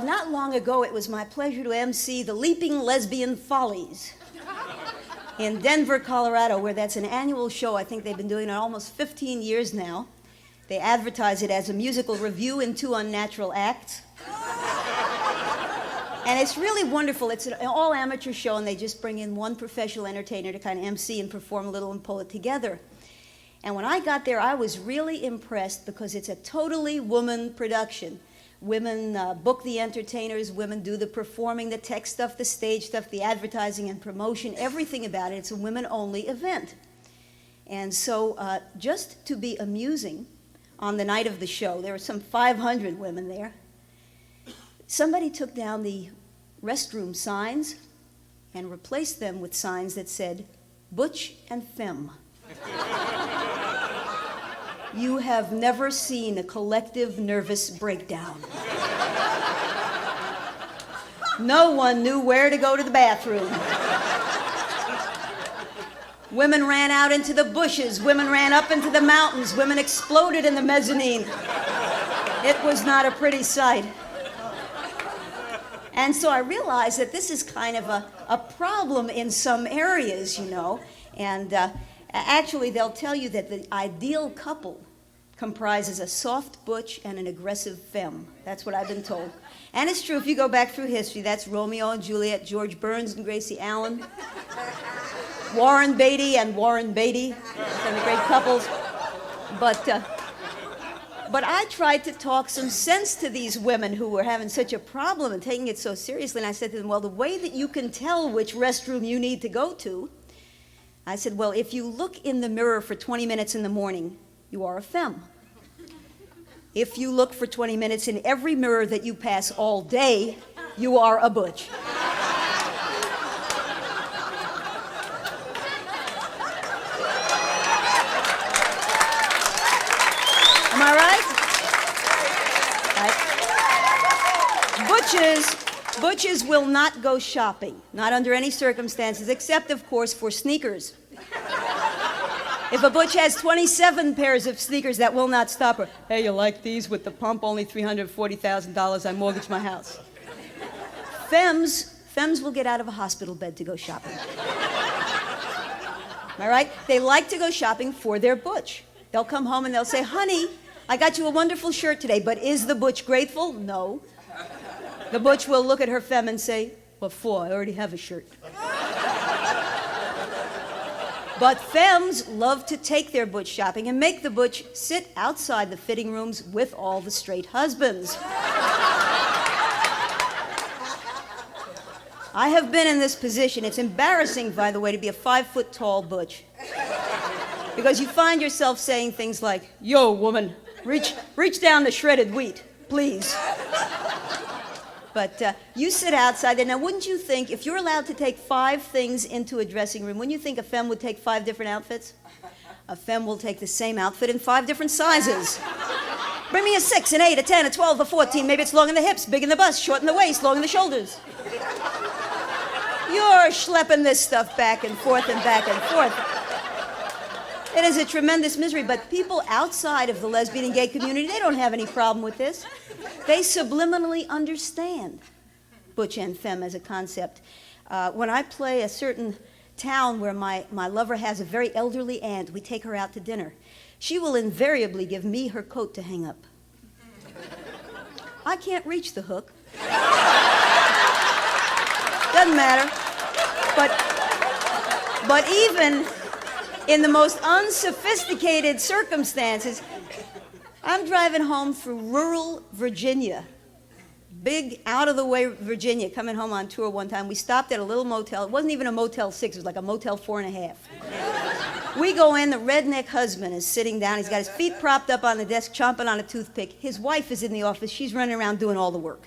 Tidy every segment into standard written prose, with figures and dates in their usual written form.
not long ago, it was my pleasure to MC the Leaping Lesbian Follies in Denver, Colorado, where that's an annual show. I think they've been doing it almost 15 years now. They advertise it as a musical review in 2 unnatural acts. And it's really wonderful. It's an all-amateur show, and they just bring in one professional entertainer to kind of MC and perform a little and pull it together. And when I got there, I was really impressed because it's a totally woman production. Women book the entertainers, women do the performing, the tech stuff, the stage stuff, the advertising and promotion, everything about it. It's a women-only event. And so just to be amusing on the night of the show, there were some 500 women there, somebody took down the restroom signs and replaced them with signs that said, Butch and Femme. You have never seen a collective nervous breakdown. No one knew where to go to the bathroom. Women ran out into the bushes. Women ran up into the mountains. Women exploded in the mezzanine. It was not a pretty sight. And so I realized that this is kind of a problem in some areas, you know. And actually, they'll tell you that the ideal couple comprises a soft butch and an aggressive femme. That's what I've been told. And it's true, if you go back through history, that's Romeo and Juliet, George Burns and Gracie Allen, Warren Beatty and Warren Beatty, some of the great couples. But I tried to talk some sense to these women who were having such a problem and taking it so seriously. And I said to them, well, the way that you can tell which restroom you need to go to, I said, well, if you look in the mirror for 20 minutes in the morning, you are a femme. If you look for 20 minutes in every mirror that you pass all day, you are a butch. Am I right? Butches will not go shopping, not under any circumstances, except, of course, for sneakers. If a butch has 27 pairs of sneakers, that will not stop her. Hey, you like these with the pump? Only $340,000. I mortgaged my house. Femmes will get out of a hospital bed to go shopping. Am I right? They like to go shopping for their butch. They'll come home and they'll say, honey, I got you a wonderful shirt today, but is the butch grateful? No. The butch will look at her femme and say, what for? I already have a shirt. But femmes love to take their butch shopping and make the butch sit outside the fitting rooms with all the straight husbands. I have been in this position. It's embarrassing, by the way, to be a 5-foot-tall butch. Because you find yourself saying things like, yo, woman, reach down the shredded wheat, please. But you sit outside there. Now, wouldn't you think, if you're allowed to take 5 things into a dressing room, wouldn't you think a femme would take 5 different outfits? A femme will take the same outfit in 5 different sizes. Bring me a 6, an 8, a 10, a 12, a 14. Maybe it's long in the hips, big in the bust, short in the waist, long in the shoulders. You're schlepping this stuff back and forth and back and forth. It is a tremendous misery, but people outside of the lesbian and gay community, they don't have any problem with this. They subliminally understand butch and femme as a concept. When I play a certain town where my lover has a very elderly aunt, we take her out to dinner. She will invariably give me her coat to hang up. I can't reach the hook. Doesn't matter. But even in the most unsophisticated circumstances, I'm driving home through rural Virginia, big out-of-the-way Virginia, coming home on tour one time. We stopped at a little motel. It wasn't even a Motel 6. It was like a Motel 4.5. We go in. The redneck husband is sitting down. He's got his feet propped up on the desk, chomping on a toothpick. His wife is in the office. She's running around doing all the work.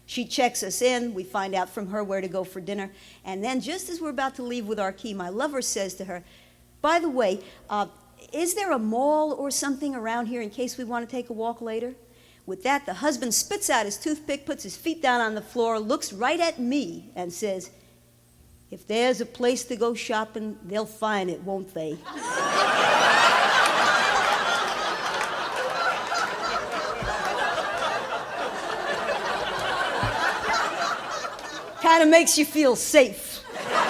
She checks us in. We find out from her where to go for dinner. And then just as we're about to leave with our key, my lover says to her, by the way, is there a mall or something around here in case we want to take a walk later? With that, the husband spits out his toothpick, puts his feet down on the floor, looks right at me, and says, if there's a place to go shopping, they'll find it, won't they? kind of makes you feel safe.